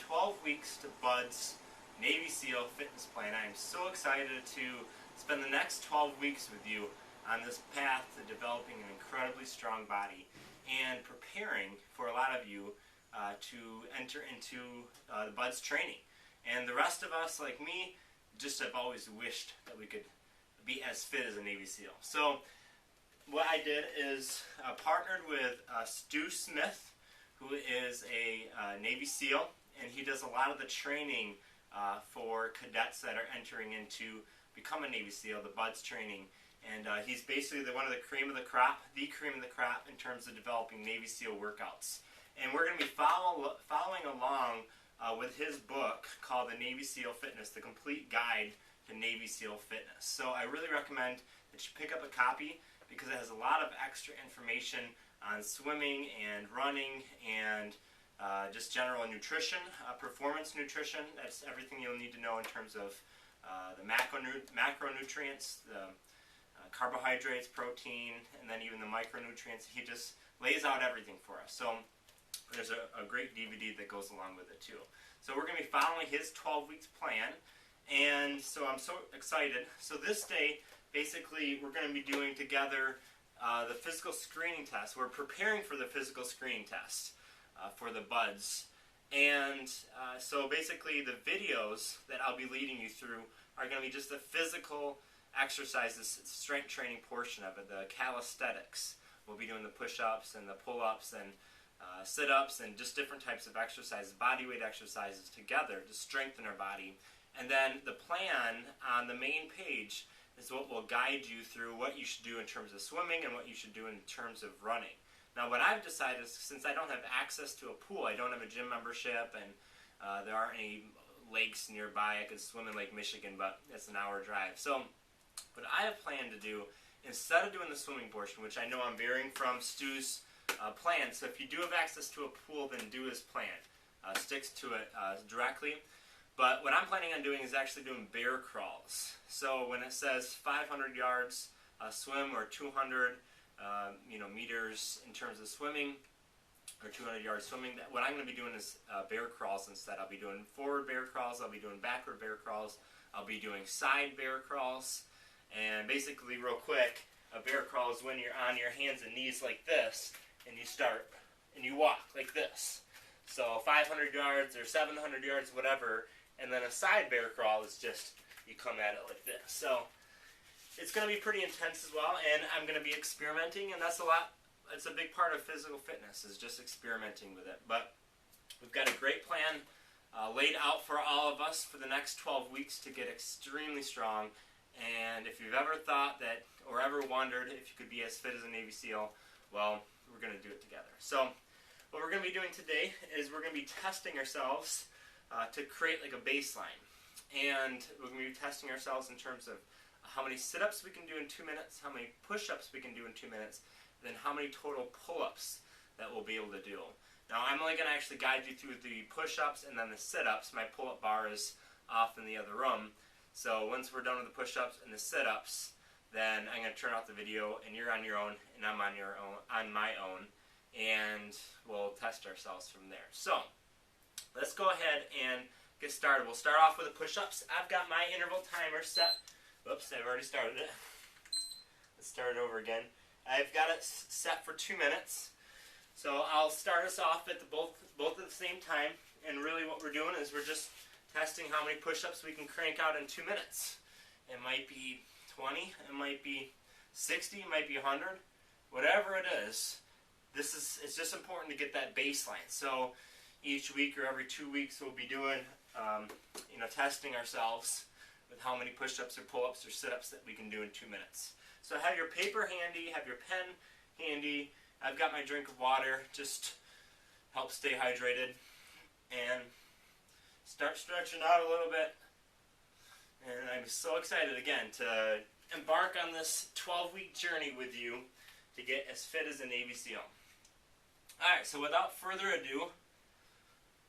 12 weeks to Bud's Navy SEAL fitness plan. I am so excited to spend the next 12 weeks with you on this path to developing an incredibly strong body and preparing for a lot of you to enter into the Bud's training. And the rest of us, like me, just have always wished that we could be as fit as a Navy SEAL. So what I did is partnered with Stu Smith, who is a Navy SEAL, and he does a lot of the training for cadets that are entering into become a Navy SEAL, the Bud's training. And he's basically one of the cream of the crop in terms of developing Navy SEAL workouts. And we're going to be following along with his book called The Navy SEAL Fitness, The Complete Guide to Navy SEAL Fitness. So I really recommend that you pick up a copy because it has a lot of extra information on swimming and running and just general nutrition, performance nutrition. That's everything you'll need to know in terms of the macronutrients, the carbohydrates, protein, and then even the micronutrients. He just lays out everything for us. So there's a great DVD that goes along with it too. So we're going to be following his 12 weeks plan, and so I'm so excited. So this day, basically, we're going to be doing together the physical screening test. We're preparing for the physical screening test for the Buds. And so basically the videos that I'll be leading you through are going to be just the physical exercises, strength training portion of it, the calisthenics. We'll be doing the push-ups and the pull-ups and sit-ups and just different types of exercises, body weight exercises together to strengthen our body. And then the plan on the main page is what will guide you through what you should do in terms of swimming and what you should do in terms of running. Now what I've decided is, since I don't have access to a pool, I don't have a gym membership, and there aren't any lakes nearby. I could swim in Lake Michigan, but it's an hour drive. So what I have planned to do, instead of doing the swimming portion, which I know I'm veering from Stu's plan, so if you do have access to a pool, then do his plan. Sticks to it directly. But what I'm planning on doing is actually doing bear crawls. So when it says 500 yards swim or 200 meters in terms of swimming, or 200 yards swimming, what I'm going to be doing is bear crawls instead. I'll be doing forward bear crawls, I'll be doing backward bear crawls, I'll be doing side bear crawls. And basically, real quick, a bear crawl is when you're on your hands and knees like this, and you start, and you walk like this. So 500 yards or 700 yards, whatever. And then a side bear crawl is just, you come at it like this. So it's going to be pretty intense as well, and I'm going to be experimenting, and that's it's a big part of physical fitness, is just experimenting with it. But we've got a great plan laid out for all of us for the next 12 weeks to get extremely strong. And if you've ever thought that, or ever wondered if you could be as fit as a Navy SEAL, well, we're going to do it together. So what we're going to be doing today is we're going to be testing ourselves to create like a baseline. And we're going to be testing ourselves in terms of how many sit-ups we can do in 2 minutes, how many push-ups we can do in 2 minutes, and then how many total pull-ups that we'll be able to do. Now, I'm only going to actually guide you through the push-ups and then the sit-ups. My pull-up bar is off in the other room. So once we're done with the push-ups and the sit-ups, then I'm going to turn off the video, and you're on your own, and I'm on my own, and we'll test ourselves from there. So let's go ahead and get started. We'll start off with the push-ups. I've got my interval timer set. Whoops, I've already started it. Let's start it over again. I've got it set for 2 minutes. So I'll start us off at both at the same time. And really what we're doing is we're just testing how many push-ups we can crank out in 2 minutes. It might be 20, it might be 60, it might be 100. Whatever it is, it's just important to get that baseline. So each week or every 2 weeks we'll be doing, testing ourselves with how many push-ups or pull-ups or sit-ups that we can do in 2 minutes. So have your paper handy, have your pen handy. I've got my drink of water, just help stay hydrated. And start stretching out a little bit. And I'm so excited again to embark on this 12-week journey with you to get as fit as a Navy SEAL. Alright, so without further ado,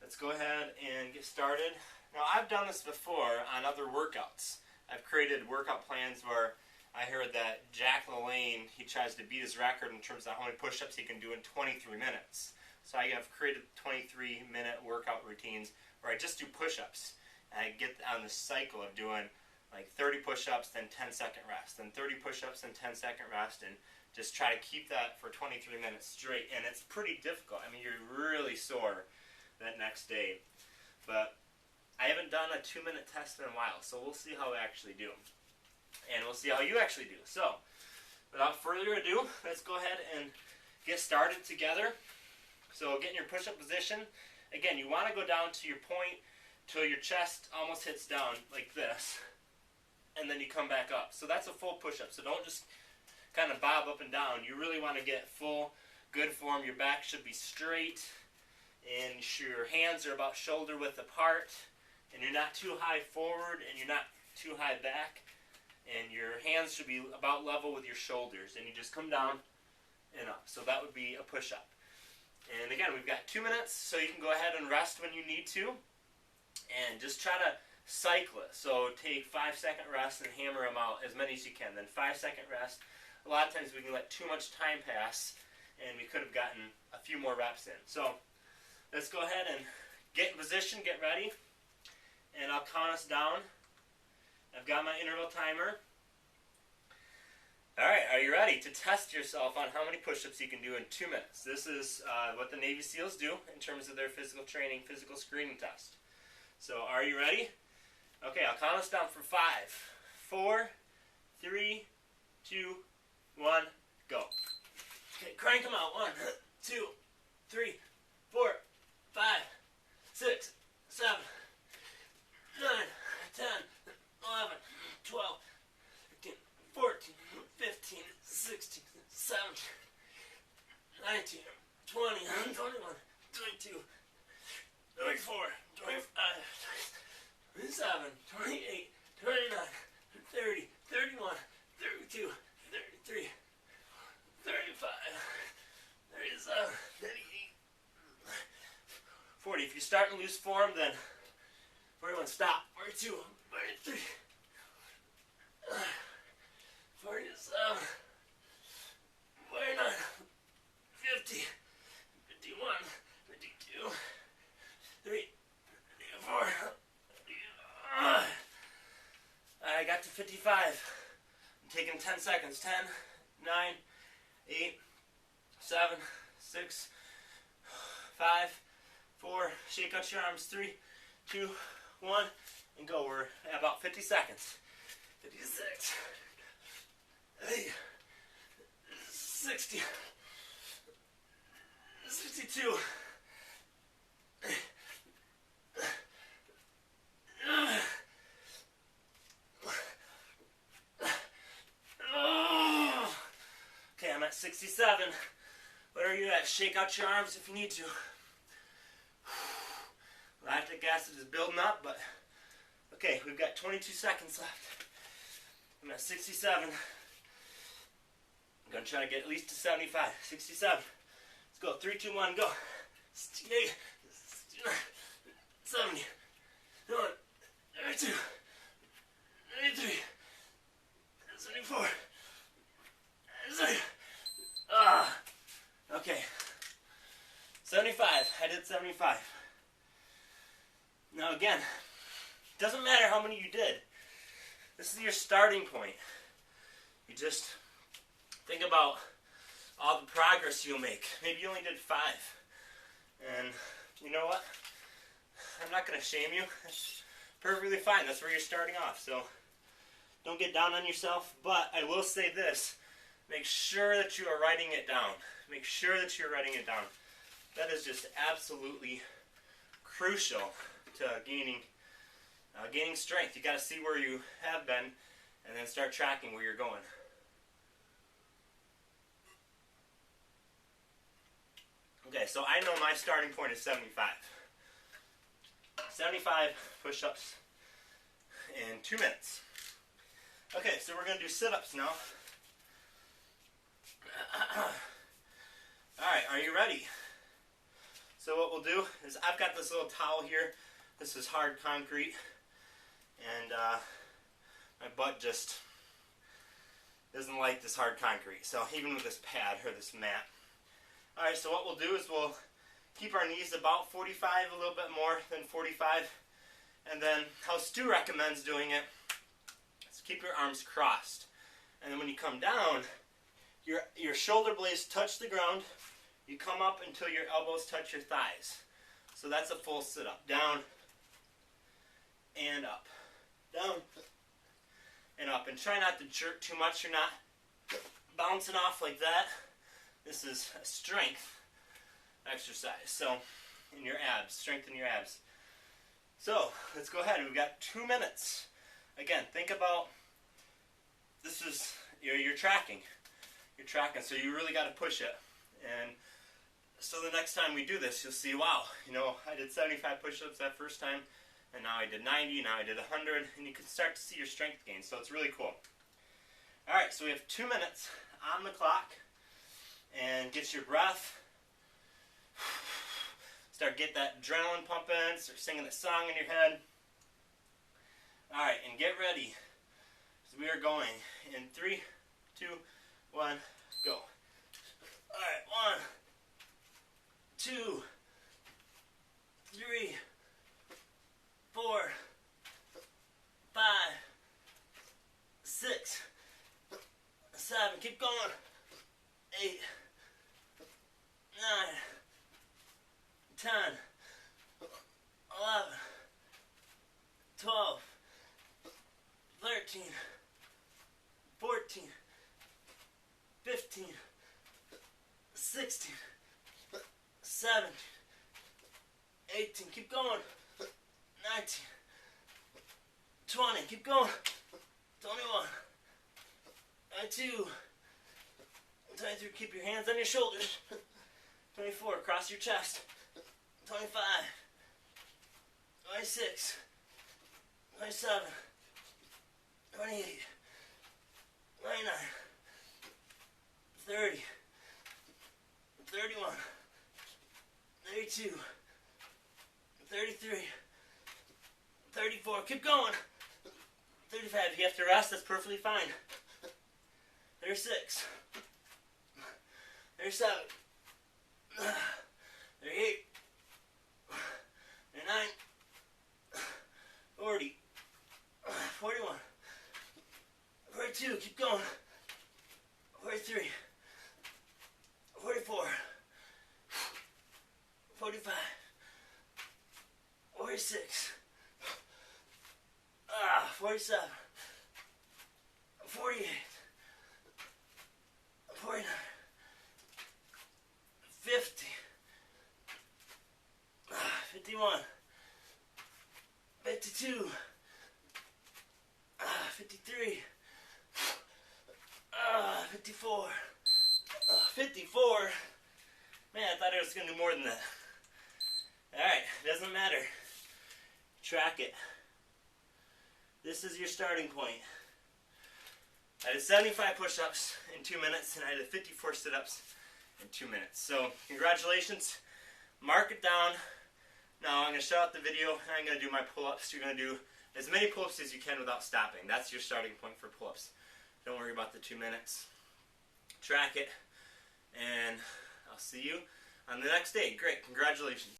let's go ahead and get started. Now, I've done this before on other workouts. I've created workout plans where I heard that Jack LaLanne, he tries to beat his record in terms of how many push-ups he can do in 23 minutes. So I have created 23-minute workout routines where I just do push-ups. And I get on this cycle of doing like 30 push-ups, then 10-second rest, then 30 push-ups, and 10-second rest, and just try to keep that for 23 minutes straight. And it's pretty difficult. I mean, you're really sore that next day. But I haven't done a 2-minute test in a while, so we'll see how I actually do. And we'll see how you actually do. So, without further ado, let's go ahead and get started together. So, get in your push-up position. Again, you want to go down to your point till your chest almost hits down like this. And then you come back up. So that's a full push-up. So don't just kind of bob up and down. You really want to get full, good form. Your back should be straight. And your hands are about shoulder width apart. And you're not too high forward and you're not too high back. And your hands should be about level with your shoulders. And you just come down and up. So that would be a push-up. And again, we've got 2 minutes, so you can go ahead and rest when you need to. And just try to cycle it. So take 5-second rest and hammer them out as many as you can. Then 5-second rest. A lot of times we can let too much time pass and we could have gotten a few more reps in. So let's go ahead and get in position, get ready. And I'll count us down. I've got my interval timer. Alright, are you ready to test yourself on how many push-ups you can do in 2 minutes? This is what the Navy SEALs do in terms of their physical training, physical screening test. So are you ready? Okay, I'll count us down from 5, 4, 3, 2, 1, go. Okay, crank them out. 1, 2, 3, 4, 5, 6, 7, 9, 10, 11, 12, 13, 14, 15, 16, 17, 19, 20, 21, 22, 24, 25, 27, 28, 29, 30, 31, 32, 33, 35, 37, 38, 40. If you're starting to lose form, then 41, stop. 42, 43, 47, 49, 50, 51, 52, 3, 4. I got to 55. I'm taking 10 seconds. 10, 9, 8, 7, 6, 5, 4. Shake out your arms. 3, 2, 1, and go. We're at about 50 seconds. 56, 8, 60, 62. Okay, I'm at 67. What are you at? Shake out your arms if you need to. Lactic acid is building up, but okay, we've got 22 seconds left. I'm at 67. I'm going to try to get at least to 75. 67. Let's go. 3, 2, 1, go. 68, 69, 70, 72, 73, 74, 76. Okay. 75. I did 75. Now again, it doesn't matter how many you did. This is your starting point. You just think about all the progress you'll make. Maybe you only did 5. And you know what? I'm not going to shame you. That's perfectly fine. That's where you're starting off. So don't get down on yourself. But I will say this. Make sure that you are writing it down. Make sure that you're writing it down. That is just absolutely crucial to gaining strength. You got to see where you have been and then start tracking where you're going. Okay, so I know my starting point is 75. 75 push-ups in 2 minutes. Okay, so we're going to do sit-ups now. Alright, are you ready? So what we'll do is I've got this little towel here. This is hard concrete. And my butt just doesn't like this hard concrete. So even with this pad or this mat. Alright, so what we'll do is we'll keep our knees about 45, a little bit more than 45. And then how Stu recommends doing it is keep your arms crossed. And then when you come down, your shoulder blades touch the ground. You come up until your elbows touch your thighs. So that's a full sit-up. Down and up. Down and up. And try not to jerk too much. You're not bouncing off like that. This is a strength exercise. So, in your abs. Strengthen your abs. So, let's go ahead. We've got 2 minutes. Again, think about, this is, you're tracking. You're tracking, so you really got to push it. And so the next time we do this, you'll see, wow, I did 75 push-ups that first time, and now I did 90, now I did 100, and you can start to see your strength gain. So it's really cool. All right, so we have 2 minutes on the clock, and get your breath. Get that adrenaline pumping, start singing the song in your head. All right, and get ready. So we are going in 3, 2, 1, go. All right, 1, 2, 3, 4, 5, 6, 7. Keep going. 8, 9, 10, 11, 12, 13, 14, 15, 16, 17, 18, keep going, 19, 20, keep going, 21, 22, 23, keep your hands on your shoulders, 24, across your chest, 25, 26, 27, 28, 29, 30, 31, 32, 33, 34, keep going, 35, if you have to rest, that's perfectly fine, 36, 37, 38, 39, 40, 41, 42, keep going, 43, 44, 45, 46, 47, 48, 49, 50, 51, 52, 53, 54, 54. Man, I thought I was going to do more than that. Alright, doesn't matter. Track it. This is your starting point. I did 75 push-ups in 2 minutes, and I did 54 sit-ups in 2 minutes. So, congratulations. Mark it down. Now, I'm going to shut out the video, and I'm going to do my pull-ups. You're going to do as many pull-ups as you can without stopping. That's your starting point for pull-ups. Don't worry about the 2 minutes. Track it, and I'll see you on the next day. Great, congratulations.